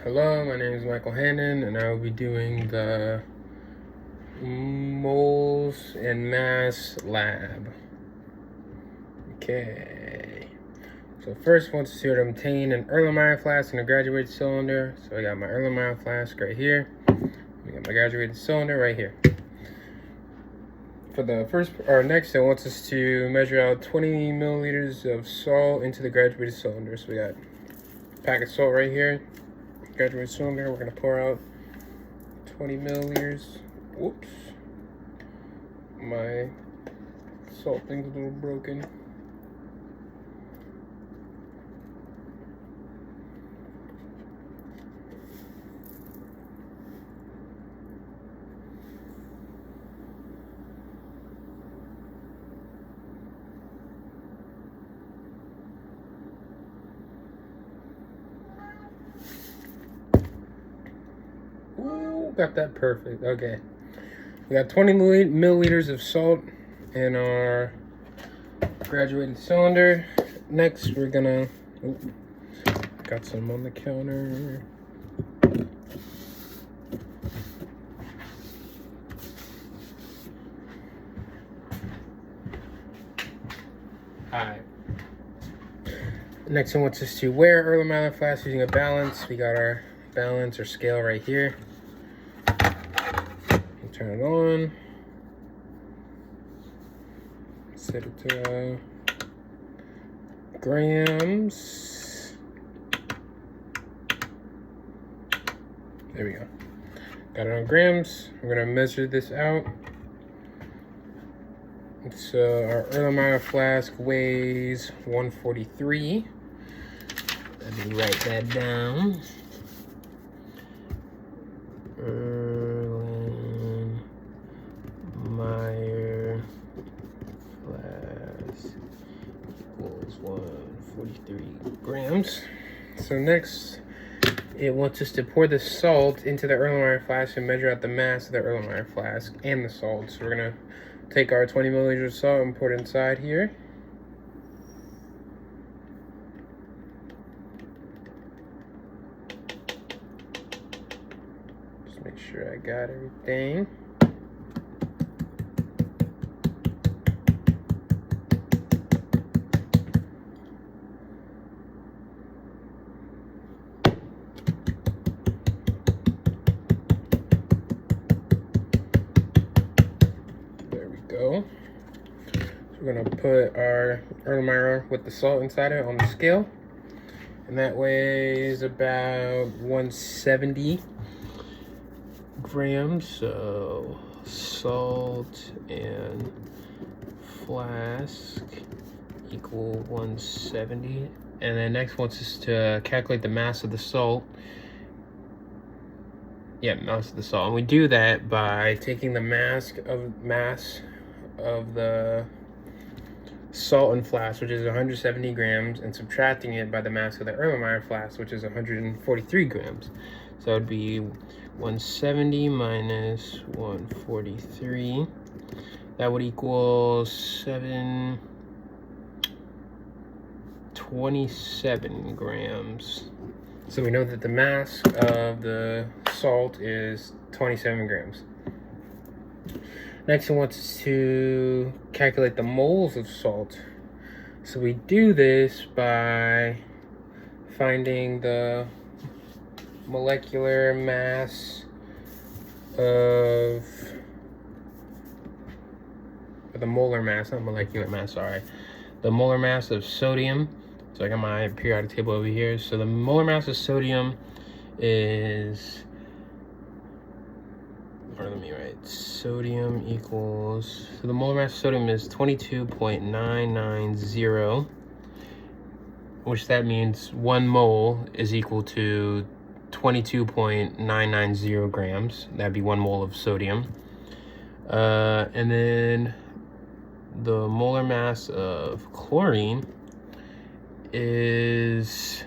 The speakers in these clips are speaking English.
Hello, my name is Michael Hannon, and I will be doing the moles and mass lab. Okay. So first, I want to obtain an Erlenmeyer flask and a graduated cylinder. So I got my Erlenmeyer flask right here. I got my graduated cylinder right here. For the next, I want us to measure out 20 milliliters of salt into the graduated cylinder. So we got a pack of salt right here. Graduated cylinder, we're gonna pour out 20 milliliters. Whoops. My salt thing's a little broken. Ooh, got that perfect. Okay. We got 20 milliliters of salt in our graduated cylinder. Next, we're gonna, got some on the counter. Alright. Next, I want us to weigh our Erlenmeyer flask using a balance. We got our balance or scale right here. Turn it on. Set it to grams. There we go. Got it on grams. We're gonna measure this out. So our Erlenmeyer flask weighs 143. Let me write that down. Erlenmeyer flask equals 143 grams. So next, it wants us to pour the salt into the Erlenmeyer flask and measure out the mass of the Erlenmeyer flask and the salt. So we're gonna take our 20 milliliters of salt and pour it inside here. Just make sure I got everything. Go. So we're gonna put our Erlenmeyer with the salt inside it on the scale, and that weighs about 170 grams. So salt and flask equal 170, and then next wants us to calculate the mass of the salt. Yeah, mass of the salt, and we do that by taking the mass of the salt and flask, which is 170 grams, and subtracting it by the mass of the Erlenmeyer flask, which is 143 grams. So it would be 170 minus 143. That would equal 727 grams. So we know that the mass of the salt is 27 grams. Next, it wants us to calculate the moles of salt. So we do this by finding the molecular mass of, or the molar mass, not molecular mass, sorry. The molar mass of sodium. So I got my periodic table over here. So the molar mass of sodium is, or let me write, sodium equals, so the molar mass of sodium is 22.990, which that means 1 mole is equal to 22.990 grams. That'd be 1 mole of sodium. And then the molar mass of chlorine is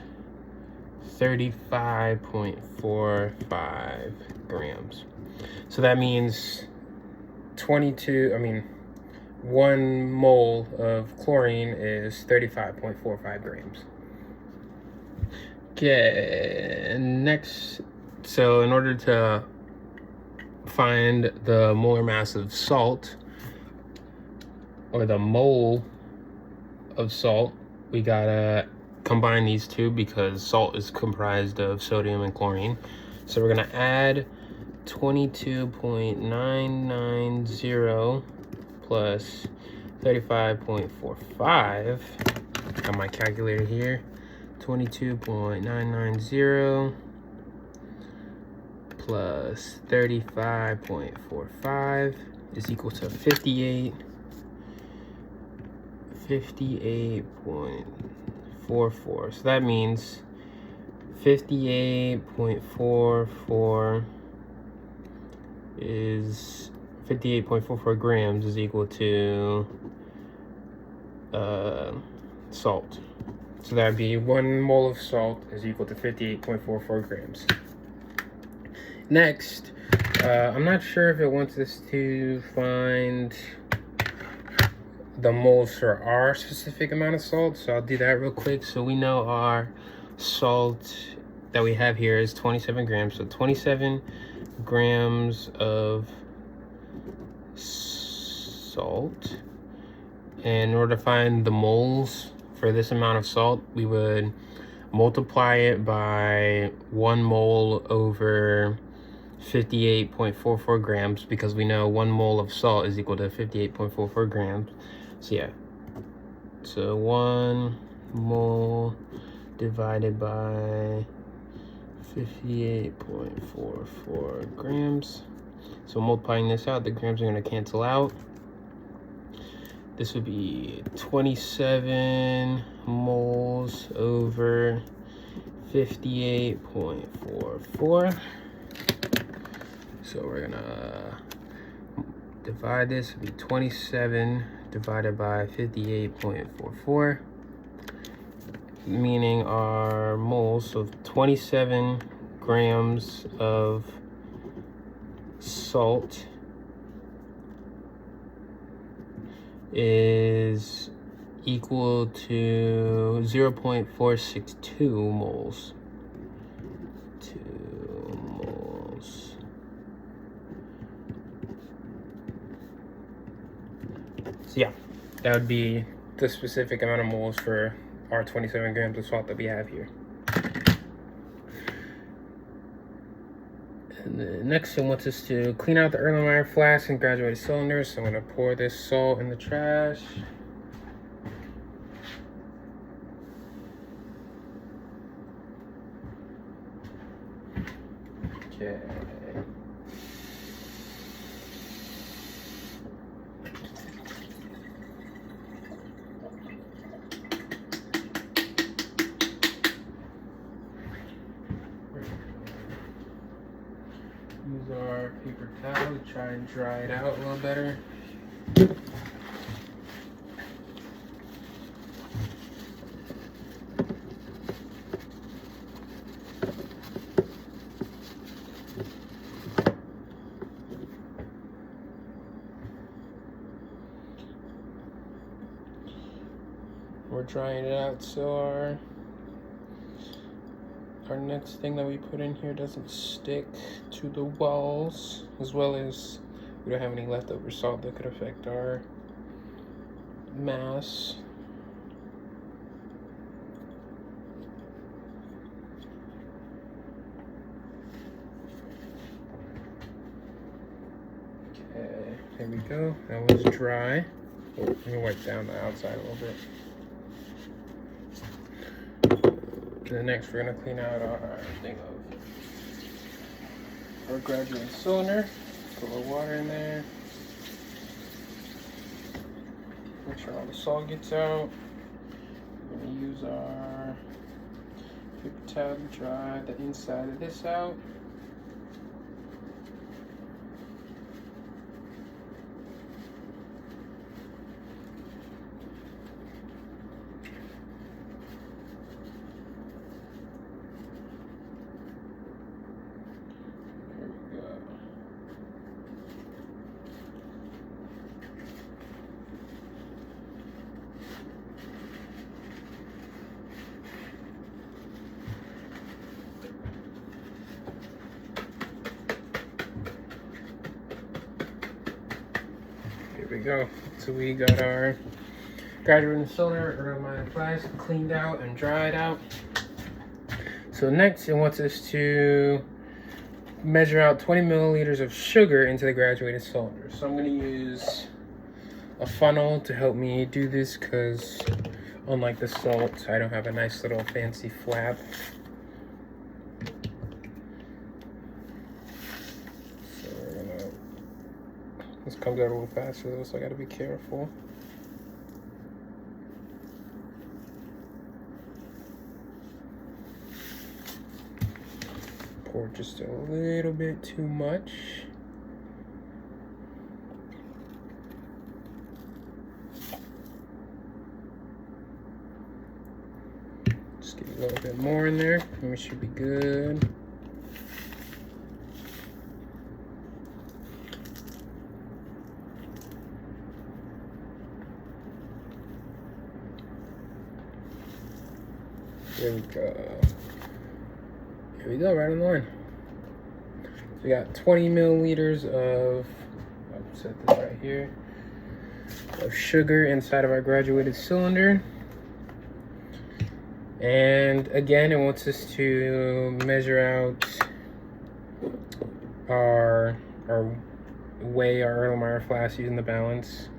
35.45 grams. So that means 1 mole of chlorine is 35.45 grams. Okay, next, so in order to find the molar mass of salt, or the mole of salt, we gotta combine these two because salt is comprised of sodium and chlorine. So we're gonna add 22.990 plus 35.45. Got my calculator here. 22.990 plus 35.45 is equal to 58.44. So that means 58.44 is 58.44 grams is equal to salt. So that would be 1 mole of salt is equal to 58.44 grams. Next, I'm not sure if it wants us to find the moles for our specific amount of salt, so I'll do that real quick. So we know our salt that we have here is 27 grams, so 27 grams of salt. And in order to find the moles for this amount of salt, we would multiply it by 1 mole over 58.44 grams, because we know 1 mole of salt is equal to 58.44 grams. So yeah, so 1 mole divided by 58.44 grams. So multiplying this out, the grams are going to cancel out. This would be 27 moles over 58.44. So we're gonna divide this, would be 27 divided by 58.44, meaning our moles, so 27 grams of salt is equal to 0.462 moles. 2 moles. So yeah, that would be the specific amount of moles for our 27 grams of salt that we have here. And the next one wants us to clean out the Erlenmeyer flask and graduated cylinder. So I'm going to pour this salt in the trash. Okay. Use our paper towel to try and dry it out a little better. We're drying it out so our next thing that we put in here doesn't stick to the walls, as well as we don't have any leftover salt that could affect our mass. Okay, there we go. That was dry. Let me wipe down the outside a little bit. And then next we're gonna clean out our thing of our graduated cylinder. Put a little water in there. Make sure all the salt gets out. We're gonna use our paper towel to dry the inside of this out. we go. So we got our graduating cylinder, ergonomic flask, cleaned out and dried out. So next, it wants us to measure out 20 milliliters of sugar into the graduated cylinder. So I'm going to use a funnel to help me do this because unlike the salt, I don't have a nice little fancy flap. So we're gonna, this comes out a little faster though, so I gotta be careful. Pour just a little bit too much. Just get a little bit more in there, and we should be good. There we go. Here we go, right on the line. So we got 20 milliliters of, I'll set this right here, of sugar inside of our graduated cylinder. And again, it wants us to measure out our weigh our Erlenmeyer flask using the balance.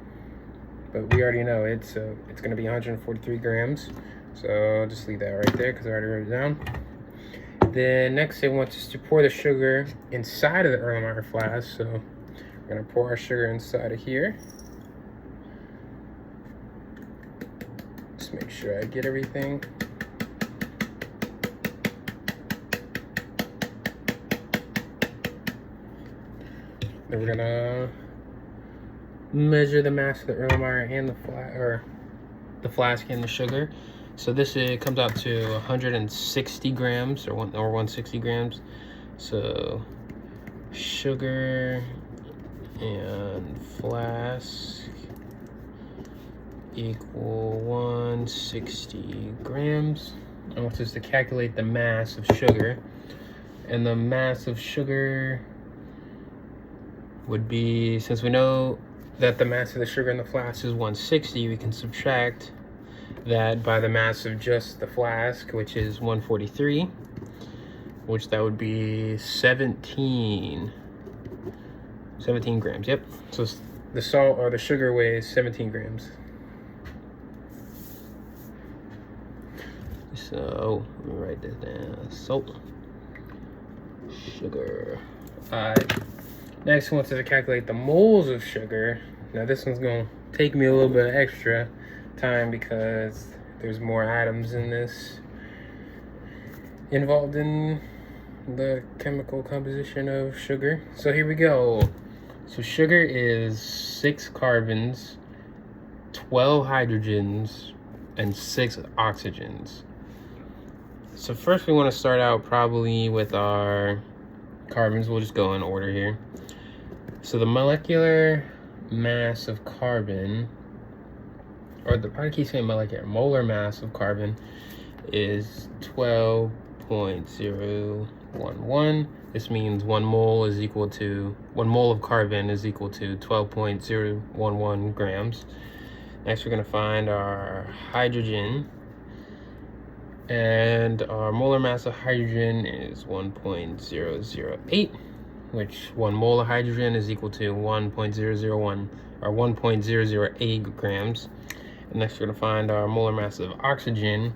But we already know it's going to be 143 grams. So I'll just leave that right there because I already wrote it down. Then next, it wants us to pour the sugar inside of the Erlenmeyer flask. So we're going to pour our sugar inside of here. Just make sure I get everything. Then we're going to measure the mass of the Erlenmeyer and the flask and the sugar. So this comes out to 160 grams or 160 grams. So sugar and flask equal 160 grams. I want us to calculate the mass of sugar. And the mass of sugar would be, since we know that the mass of the sugar in the flask is 160, we can subtract that by the mass of just the flask, which is 143, which that would be 17 grams. Yep. So the salt or the sugar weighs 17 grams. So let me write this down. Salt, sugar. Next, I want to calculate the moles of sugar. Now this one's gonna take me a little bit of extra time because there's more atoms in this involved in the chemical composition of sugar. So here we go. So sugar is 6 carbons, 12 hydrogens, and 6 oxygens. So first we want to start out probably with our carbons. We'll just go in order here. So the molecular mass of carbon, or I keep saying molecular, molar mass of carbon is 12.011. This means 1 mole of carbon is equal to 12.011 grams. Next, we're going to find our hydrogen. And our molar mass of hydrogen is 1.008, which 1 mole of hydrogen is equal to 1.001 or 1.008 grams. And next, we're going to find our molar mass of oxygen,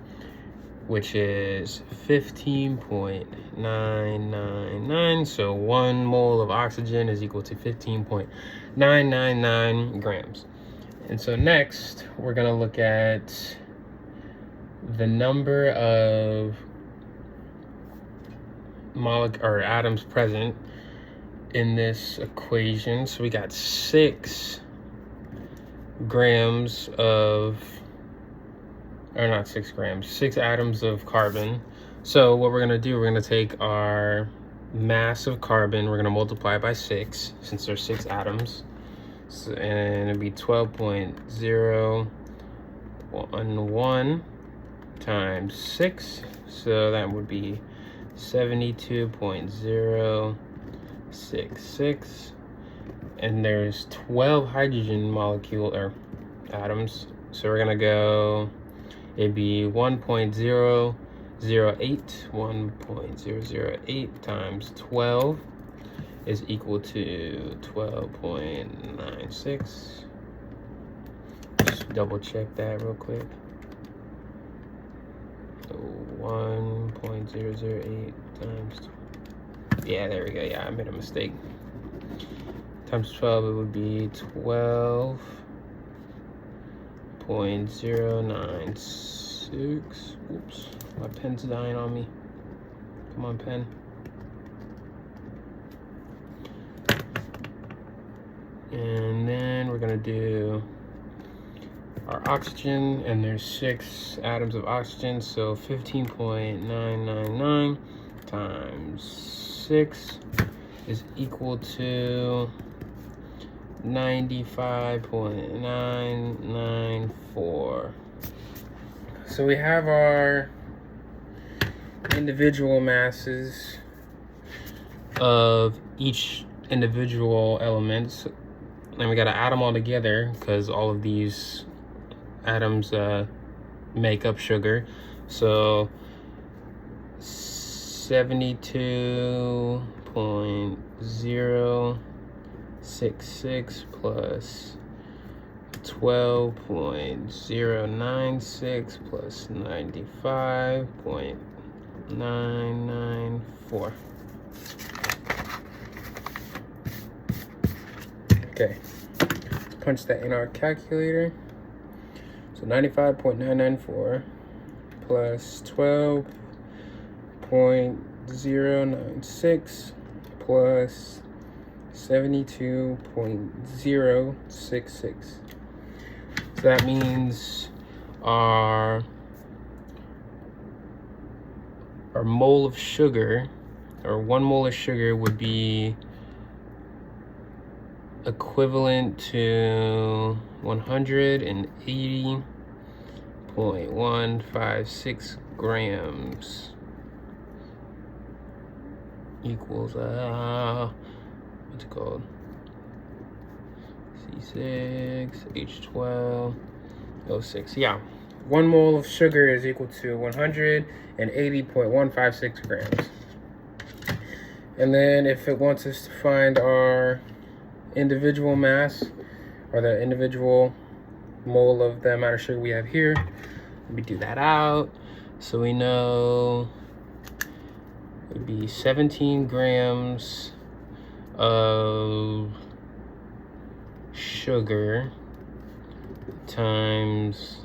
which is 15.999. So 1 mole of oxygen is equal to 15.999 grams. And so next, we're going to look at the number of atoms present in this equation. So we got 6 grams of, or not 6 grams, 6 atoms of carbon. So what we're going to do, we're going to take our mass of carbon, we're going to multiply by 6 since there's 6 atoms. So, and it'd be 12.011 times 6, so that would be 72.066. and there's 12 hydrogen molecule or atoms. So we're gonna go, it'd be 1.008, 1.008 times 12 is equal to 12.96. Just double check that real quick. 1.008 times 12. Yeah, there we go. Yeah, I made a mistake. Times 12, it would be 12.096. Oops, my pen's dying on me. Come on, pen. And then we're gonna do our oxygen, and there's 6 atoms of oxygen, so 15.999 times 6 is equal to 95.994. So we have our individual masses of each individual elements, and we got to add them all together because all of these atoms make up sugar. So 72.066 plus 12.096 plus 95.994. Okay, let's punch that in our calculator. So 95.994 plus 12.096 plus 72.066. So that means our mole of sugar, or 1 mole of sugar, would be equivalent to 180.156 grams. Equals what's it called? C6H12O6. Yeah, 1 mole of sugar is equal to 180.156 grams. And then if it wants us to find our individual mass, or the individual mole of the amount of sugar we have here, let me do that out. So we know it would be 17 grams of sugar times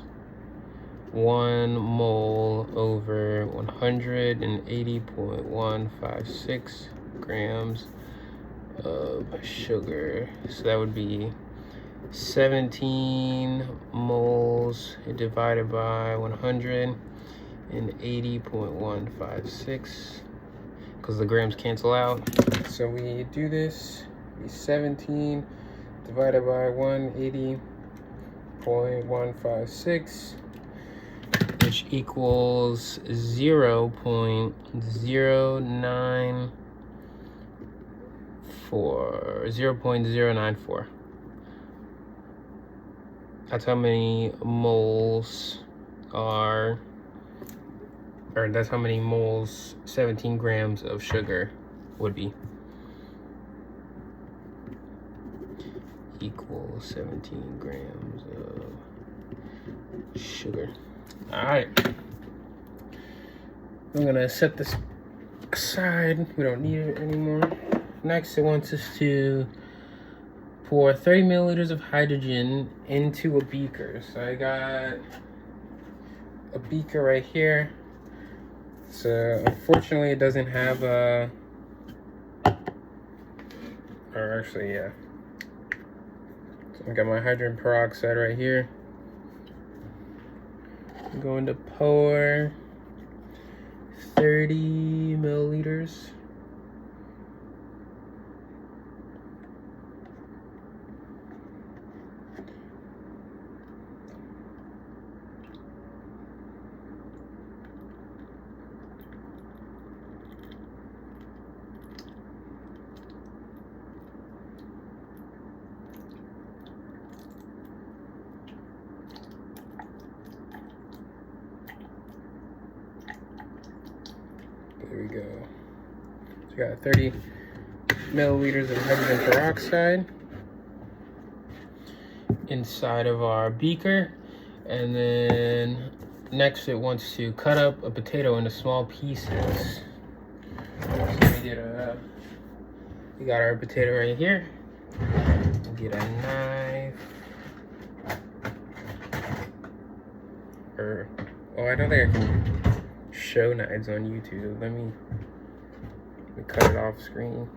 1 mole over 180.156 grams of sugar. So that would be 17 moles divided by 180.156, because the grams cancel out. So we do this, 17 divided by 180.156, which equals 0.094. That's how many moles are, or that's how many moles 17 grams of sugar would be. Equals 17 grams of sugar. All right. I'm gonna set this aside. We don't need it anymore. Next, it wants us to pour 30 milliliters of hydrogen into a beaker. So I got a beaker right here. So unfortunately it doesn't have a, or actually, yeah. So I got my hydrogen peroxide right here. I'm going to pour 30 milliliters. There we go. So we got 30 milliliters of hydrogen peroxide inside of our beaker. And then next it wants to cut up a potato into small pieces. So we got our potato right here. We'll get a knife. Oh, I don't think I can show knives on YouTube. Let me cut it off screen.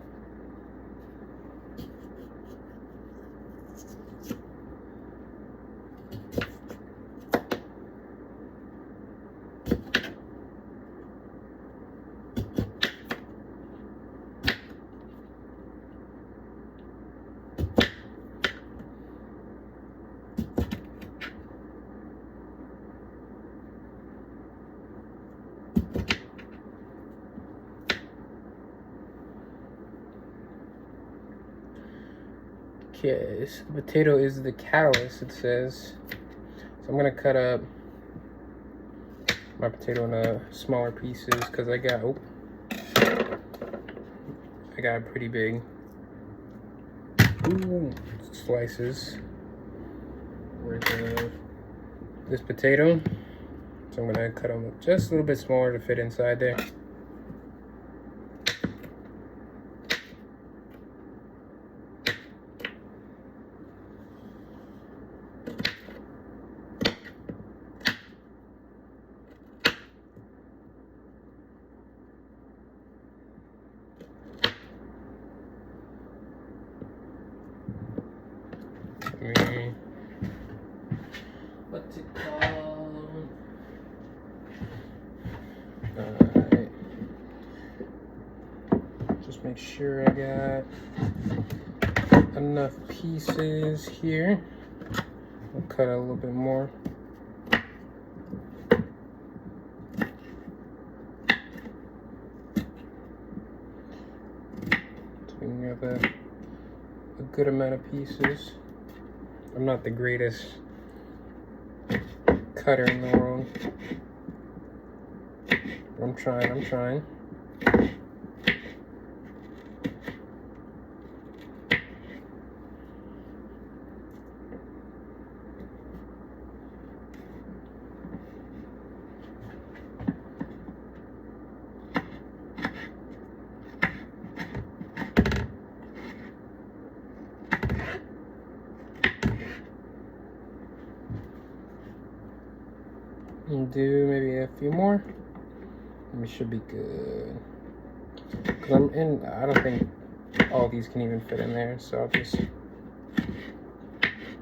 Okay, so the potato is the catalyst, it says. So I'm gonna cut up my potato into smaller pieces because I got pretty big slices with this potato. So I'm gonna cut them just a little bit smaller to fit inside there. What's it called? Alright. Just make sure I got enough pieces here. I'll cut a little bit more. So we have a good amount of pieces. I'm not the greatest cutter in the world. I'm trying. And do maybe a few more. And we should be good. Cause I don't think all these can even fit in there, so I'll just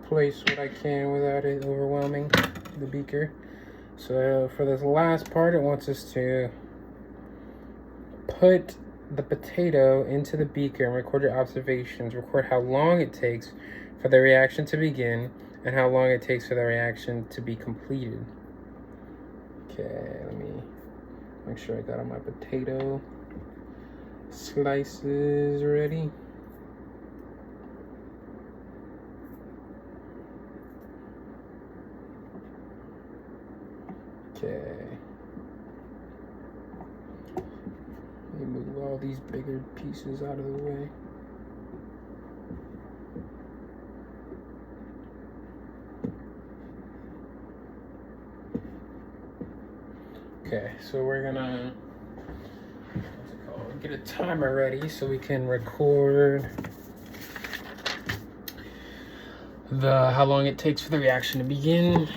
place what I can without it overwhelming the beaker. So for this last part, it wants us to put the potato into the beaker and record your observations. Record how long it takes for the reaction to begin and how long it takes for the reaction to be completed. Okay, let me make sure I got all my potato slices ready. Okay. Let me move all these bigger pieces out of the way. Okay, so we're gonna get a timer ready so we can record how long it takes for the reaction to begin.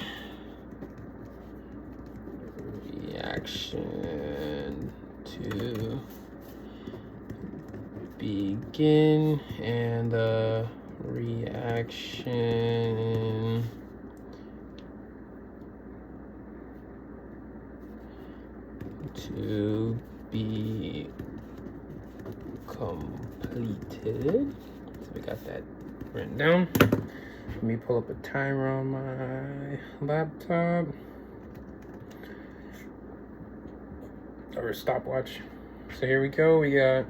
Reaction to begin and the reaction to be completed. So we got that written down. Let me pull up a timer on my laptop or a stopwatch. So here we go. We got a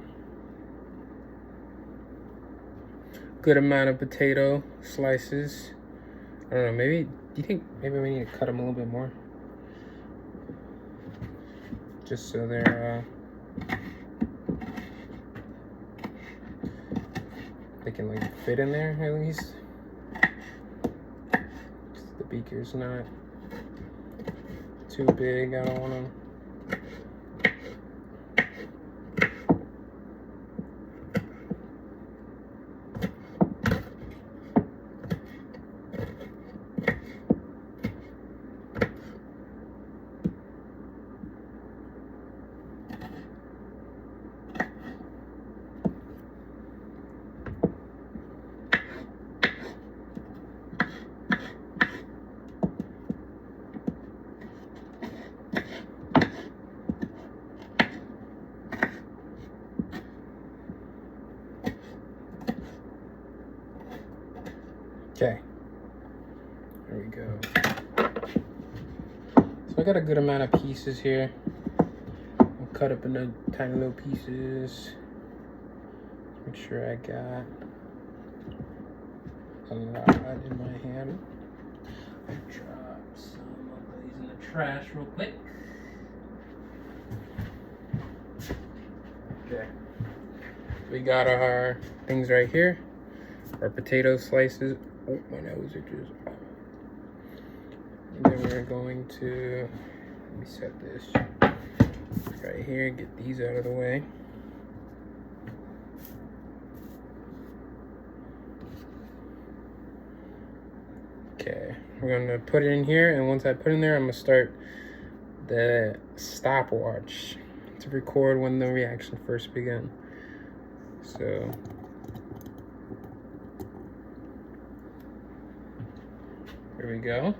good amount of potato slices. I don't know, maybe, do you think maybe we need to cut them a little bit more? Just so they're They can like fit in there at least. The beaker's not too big. I don't want them. Okay, there we go. So I got a good amount of pieces here. I'll cut up into tiny little pieces. Make sure I got a lot in my hand. I'll drop some of these in the trash real quick. Okay, we got our things right here. Our potato slices. Oh, my nose itches. And then we're going to, let me set this right here, get these out of the way. Okay, we're gonna put it in here, and once I put it in there, I'm gonna start the stopwatch to record when the reaction first began. So here we go.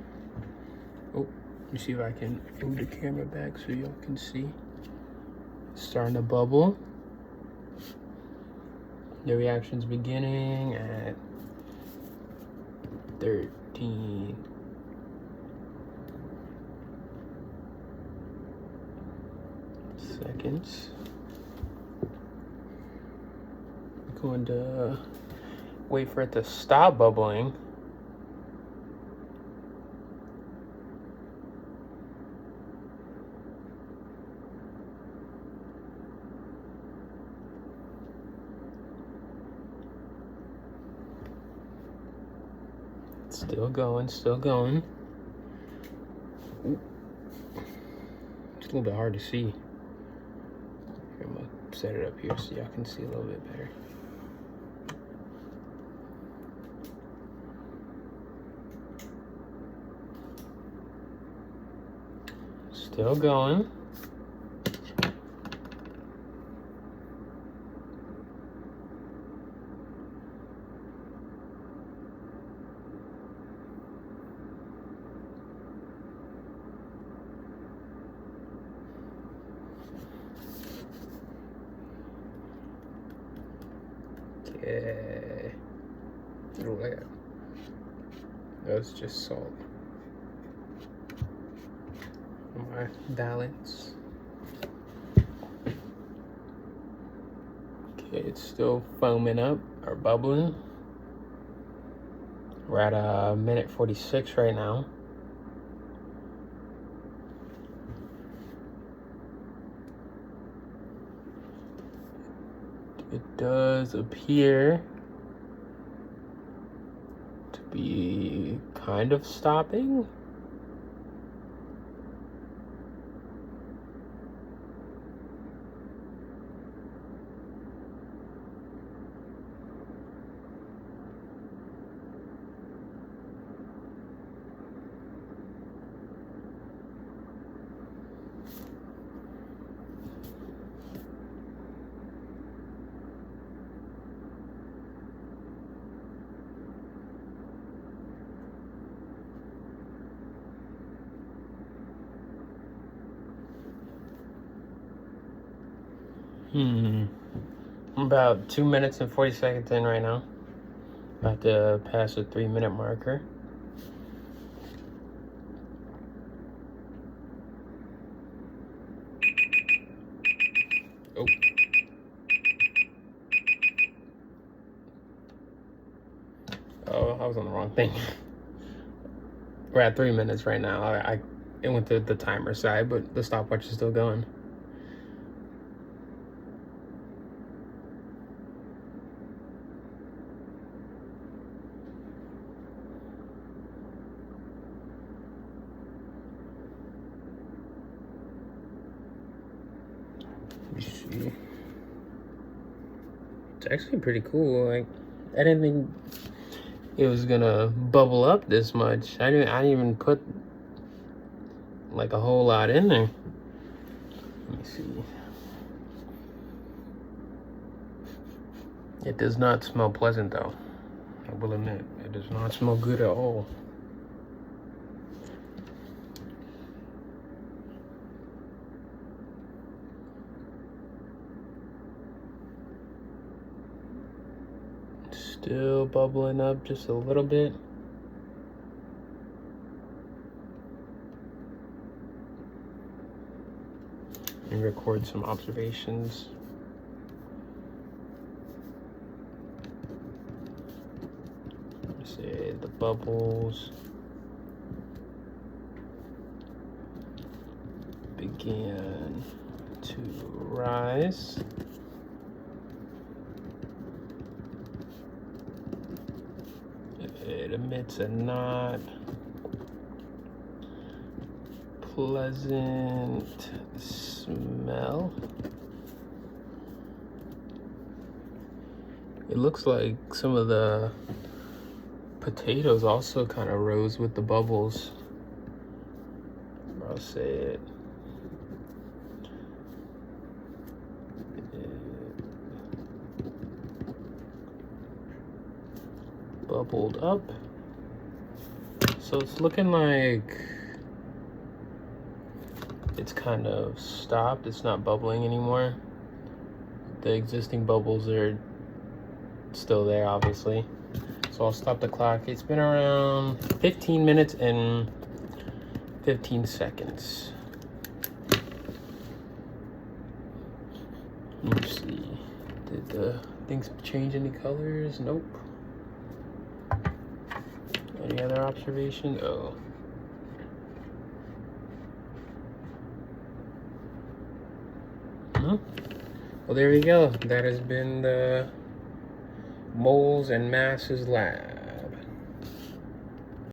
Oh, let me see if I can move the camera back so y'all can see. It's starting to bubble. The reaction's beginning at 13 seconds. I'm going to wait for it to stop bubbling. Still going, still going. Ooh. It's a little bit hard to see. I'm gonna set it up here so y'all can see a little bit better. Still going. Okay. Oh, yeah. That's just salt. My balance. Okay, it's still foaming up or bubbling. We're at a minute 46 right now. It does appear to be kind of stopping. I'm about 2 minutes and 40 seconds in right now. About to pass the 3-minute marker. Oh. Oh, I was on the wrong thing. We're at 3 minutes right now. It went to the timer side, but the stopwatch is still going. It's actually pretty cool. Like, I didn't think it was gonna bubble up this much. I didn't even put like a whole lot in there. Let me see. It does not smell pleasant though. I will admit, it does not smell good at all. Still bubbling up just a little bit. And record some observations. Say the bubbles begin to rise. It emits a not pleasant smell. It looks like some of the potatoes also kind of rose with the bubbles. I'll say it. Bubbled up. So it's looking like it's kind of stopped. It's not bubbling anymore. The existing bubbles are still there, obviously. So I'll stop the clock. It's been around 15 minutes and 15 seconds. Let's see. Did the things change any colors? Nope. Any other observation? Oh. Well, there we go. That has been the Moles and Masses Lab.